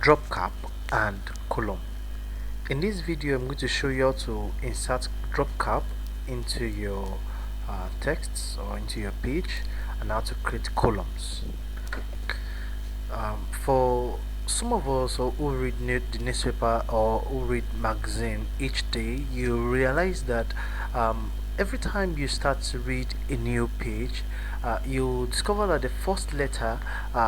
drop cap and column. In this video I'm going to show you how to insert drop cap into your texts or into your page and how to create columns. For some of us who read the newspaper or who read magazine each day, you realize that every time you start to read a new page, you discover that the first letter,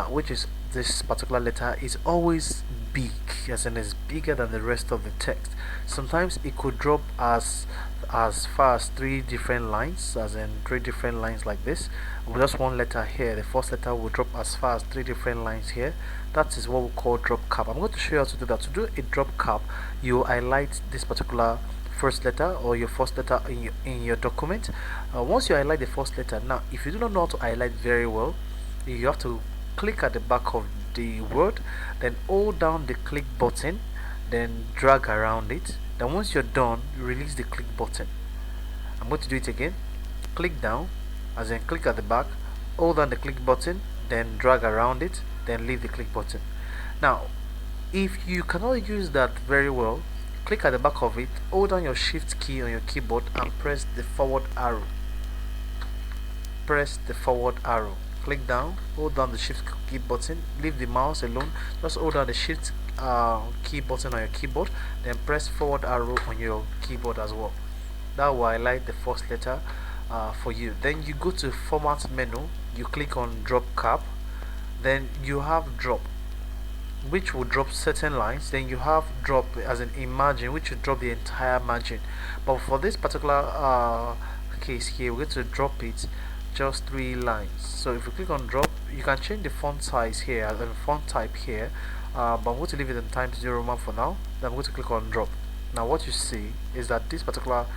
which is this particular letter, is always big, as in is bigger than the rest of the text. Sometimes it could drop as far as three different lines, as in three different lines like this. With just one letter here, the first letter will drop as far as three different lines here. That is what we call drop cap. I'm going to show you how to do that. To do a drop cap, you highlight this particular first letter or your first letter in your document. Once you highlight the first letter, now if you do not know how to highlight very well, you have to click at the back of the word, then hold down the click button, then drag around it. Then once you're done, you release the click button. I'm going to do it again. Click down, as in click at the back, hold down the click button, then drag around it, then leave the click button. Now if you cannot use that very well, click at the back of it, hold down your shift key on your keyboard and press the forward arrow. Press the forward arrow. Click down, hold down the shift key button, leave the mouse alone, just hold down the shift key button on your keyboard, then press forward arrow on your keyboard as well. That will highlight the first letter for you. Then you go to format menu, you click on drop cap, then you have drop, which will drop certain lines. Then you have drop as an margin, which will drop the entire margin. But for this particular case here, we're going to drop it just 3 lines. So if you click on drop, you can change the font size here and font type here, but I'm going to leave it in Times New Roman for now. Then I'm going to click on drop. Now what you see is that this particular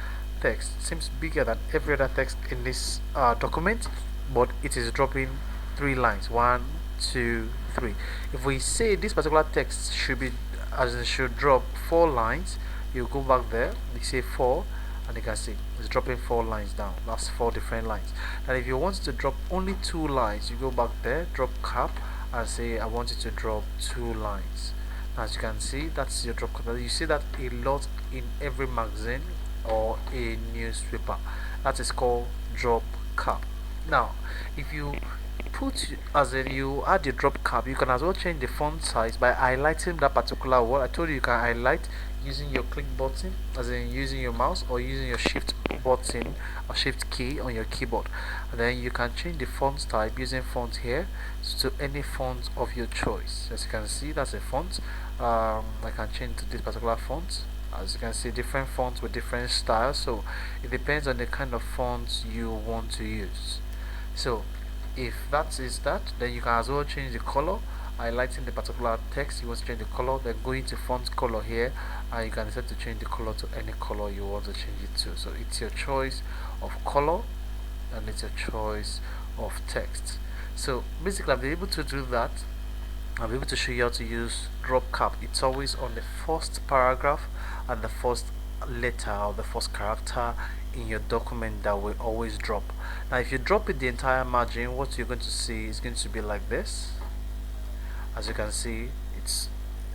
text seems bigger than every other text in this document, but it is dropping 3 lines, 1, 2, 3. If we say this particular text should be, as it should drop 4 lines, you go back there, you say 4, and you can see it's dropping 4 lines down. That's 4 different lines. And if you want to drop only 2 lines, you go back there, drop cap, and say I want it to drop 2 lines. As you can see, that's your drop cap. You see that a lot in every magazine or a newspaper. That is called drop cap. Now if you put, as in you add the drop cap, you can as well change the font size by highlighting that particular word. I told you can highlight using your click button, as in using your mouse or using your shift button or shift key on your keyboard. And then you can change the font type using font here to any font of your choice. As you can see, that's a font. I can change to this particular font. As you can see, different fonts with different styles, so it depends on the kind of fonts you want to use. So if that is that, then you can as well change the color, highlighting the particular text you want to change the color, then go into font color here, and you can decide to change the color to any color you want to change it to. So it's your choice of color and it's your choice of text. So basically I've been able to do that. I'll be able to show you how to use drop cap. It's always on the first paragraph and the first letter or the first character in your document that will always drop. Now if you drop it the entire margin, what you're going to see is going to be like this. As you can see, it's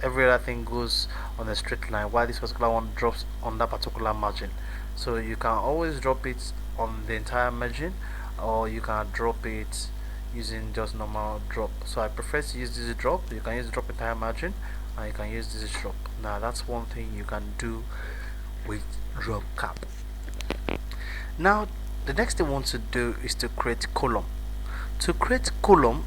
every other thing goes on a straight line, while this particular one drops on that particular margin. So you can always drop it on the entire margin, or you can drop it using just normal drop. So I prefer to use this drop. You can use drop entire margin, and you can use this drop. Now that's one thing you can do with drop cap. Now the next thing I want to do is to create column. To create column,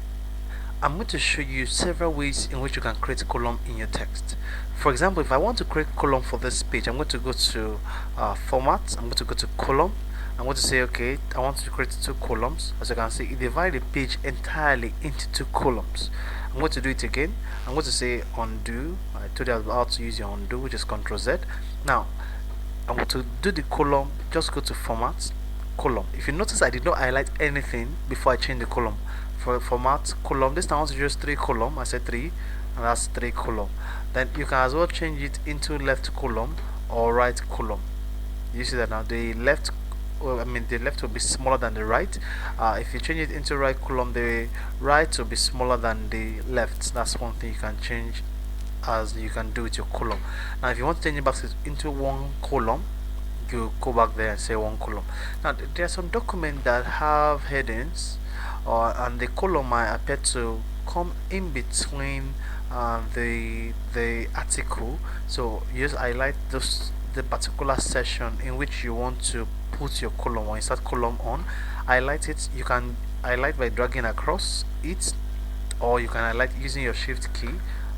I'm going to show you several ways in which you can create column in your text. For example, if I want to create column for this page, I'm going to go to format, I'm going to go to column. I'm going to say okay, I want to create 2 columns. As you can see, it divides the page entirely into 2 columns. I'm going to do it again. I'm going to say undo. I told you how to use your undo, which is Ctrl Z. Now I want to do the column. Just go to format, column. If you notice, I did not highlight anything before I change the column. For format, column, this time I want to use 3 column. I said 3, and that's 3 column. Then you can as well change it into left column or right column. You see that now the left, the left will be smaller than the right. If you change it into right column, the right will be smaller than the left. That's one thing you can change as you can do with your column. Now if you want to change it back into one column, you go back there and say one column. Now there are some documents that have headings, and the column might appear to come in between the article. So you just highlight the particular section in which you want to put your column or insert column on. Highlight it. You can highlight by dragging across it, or you can highlight using your shift key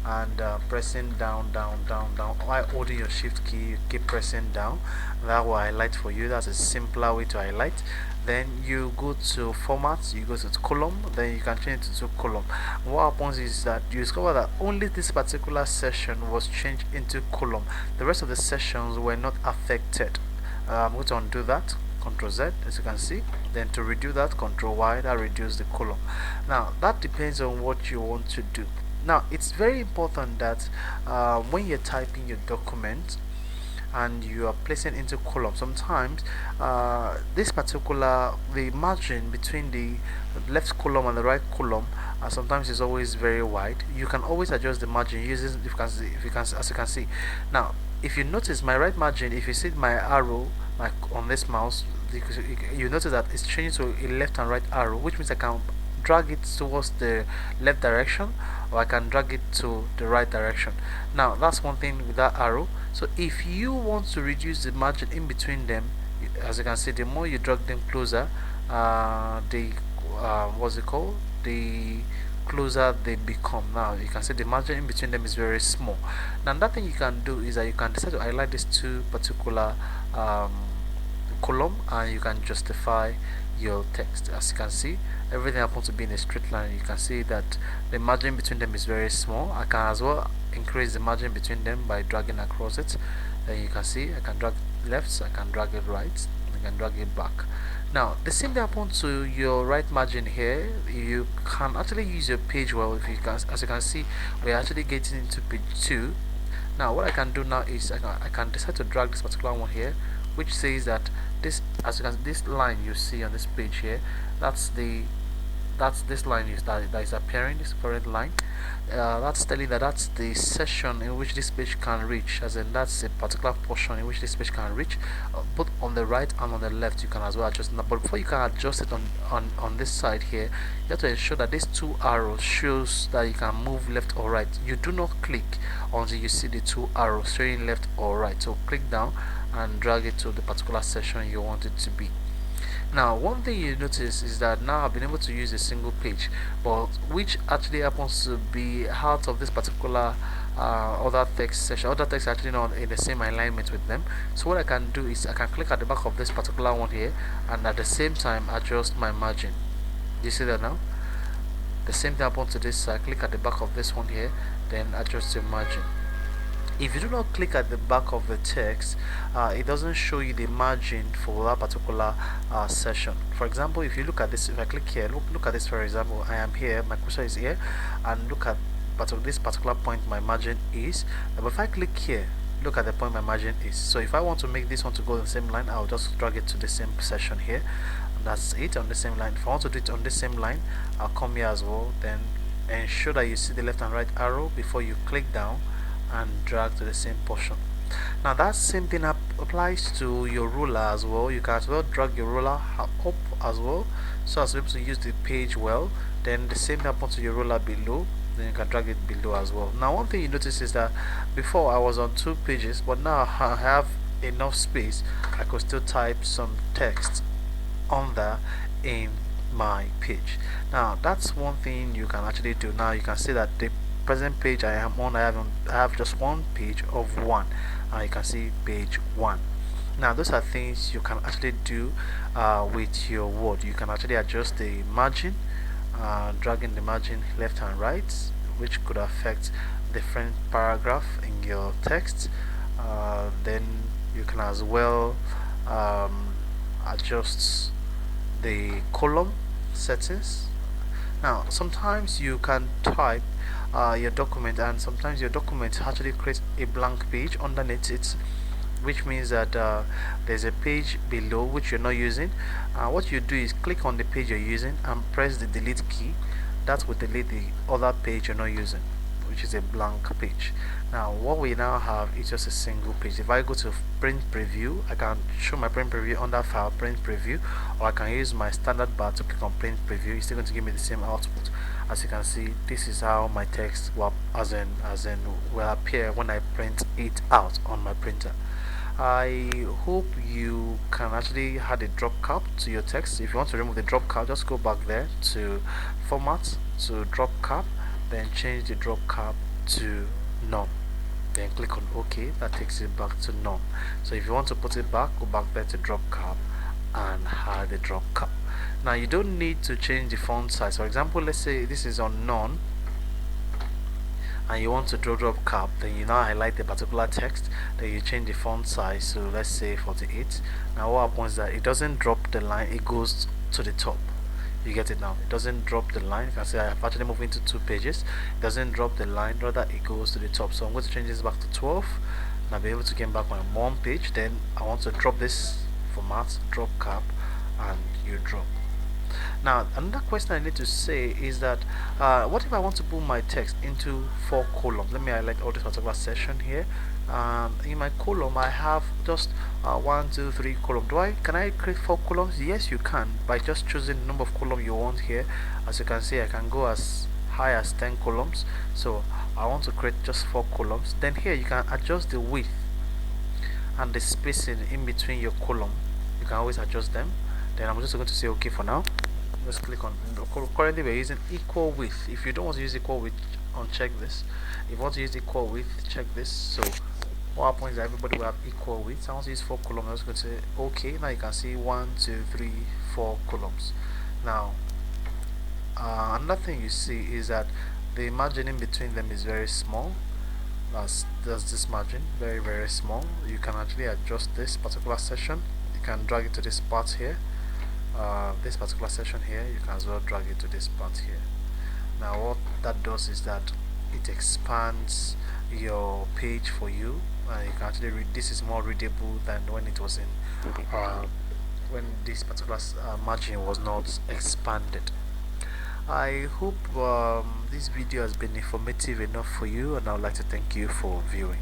and pressing down while holding your shift key. You keep pressing down, that will highlight for you. That's a simpler way to highlight. Then you go to format, you go to column, then you can change it to column. What happens is that you discover that only this particular section was changed into column. The rest of the sections were not affected. I'm going to undo that. Ctrl Z, as you can see. Then to redo that, Ctrl Y, that reduce the column. Now that depends on what you want to do. Now it's very important that when you're typing your document and you are placing into column, sometimes this particular the margin between the left column and the right column sometimes is always very wide. You can always adjust the margin using, if you can as you can see. Now if you notice my right margin, if you see my arrow like on this mouse, you notice that it's changing to a left and right arrow, which means I can drag it towards the left direction, or I can drag it to the right direction. Now that's one thing with that arrow. So if you want to reduce the margin in between them, as you can see, the more you drag them closer, the what's it called, the closer they become. Now you can see the margin in between them is very small. Now that thing you can do is that you can decide to highlight these two particular column, and you can justify your text. As you can see, everything happens to be in a straight line. You can see that the margin between them is very small. I can as well increase the margin between them by dragging across it. Then you can see I can drag left, I can drag it right, I can drag it back. Now the same thing happens to your right margin here. You can actually use your page well. If you can, as you can see, we're actually getting into page 2. Now what I can do now is I can decide to drag this particular one here, which says that this, as you can, this line you see on this page here, that's this line that is appearing, this current line. That's telling that that's the section in which this page can reach, as in that's a particular portion in which this page can reach, both on the right and on the left. You can as well adjust. Now, but before you can adjust it on this side here, you have to ensure that these two arrows shows that you can move left or right. You do not click until you see the two arrows showing left or right. So click down and drag it to the particular section you want it to be. Now one thing you notice is that now I've been able to use a single page, but which actually happens to be out of this particular other text section. Other text actually not in the same alignment with them. So what I can do is I can click at the back of this particular one here, and at the same time adjust my margin. Do you see that now? The same thing happens to this. So I click at the back of this one here, then adjust your margin. If you do not click at the back of the text, it doesn't show you the margin for that particular session. For example, if you look at this, if I click here, look at this. For example, I am here, my cursor is here, and look at this particular point my margin is. But if I click here, look at the point my margin is. So if I want to make this one to go on the same line, I'll just drag it to the same section here, and that's it, on the same line. If I want to do it on the same line, I'll come here as well, then ensure that you see the left and right arrow before you click down and drag to the same portion. Now that same thing applies to your ruler as well. You can as well drag your ruler up as well, so as to be able to use the page well. Then the same thing happens to your ruler below, then you can drag it below as well. Now one thing you notice is that before I was on 2 pages, but now I have enough space. I could still type some text on there in my page. Now that's one thing you can actually do. Now you can see that the present page I am on, I have just one page of 1, and you can see page 1. Now those are things you can actually do with your Word. You can actually adjust the margin, dragging the margin left and right, which could affect different paragraph in your text. Then you can as well adjust the column settings. Now sometimes you can type your document, and sometimes your document actually creates a blank page underneath it, which means that there's a page below which you're not using. What you do is click on the page you're using and press the delete key. That will delete the other page you're not using. which is a blank page. Now what we now have is just a single page. If I go to print preview, I can show my print preview under file print preview, or I can use my standard bar to click on print preview. It's still going to give me the same output. As you can see, this is how my text will appear when I print it out on my printer. I hope you can actually add a drop cap to your text. If you want to remove the drop cap, just go back there to format, to drop cap, then change the drop cap to none, then click on OK. That takes it back to none. So if you want to put it back, go back there to drop cap and add the drop cap. Now you don't need to change the font size. For example, let's say this is on none and you want to drop cap, then you now highlight the particular text, then you change the font size, so let's say 48. Now what happens is that it doesn't drop the line, it goes to the top. You get it now? It doesn't drop the line. You can see I have actually moved into 2 pages. It doesn't drop the line, rather it goes to the top. So I'm going to change this back to 12 and I'll be able to get back my 1 page. Then I want to drop this format, drop cap, and you drop. Now another question I need to say is that what if I want to put my text into 4 columns? Let me highlight all this particular section here. In my column I have just 1, 2, 3 columns. Can I create 4 columns? Yes, you can, by just choosing the number of columns you want here. As you can see, I can go as high as 10 columns. So I want to create just 4 columns. Then here you can adjust the width and the spacing in between your column. You can always adjust them. Then I'm just going to say OK for now. Just click on, currently we're using equal width. If you don't want to use equal width, uncheck this. If you want to use equal width, check this. So what happens is that everybody will have equal width. I want to use 4 columns. I'm just going to say OK. Now you can see 1, 2, 3, 4 columns. Now another thing you see is that the margin in between them is very small. That's this margin, very small. You can actually adjust this particular section. You can drag it to this part here. This particular section here, you can as well drag it to this part here. Now what that does is that it expands your page for you, and you can actually read. This is more readable than when it was in when this particular margin was not expanded. I hope this video has been informative enough for you, and I would like to thank you for viewing.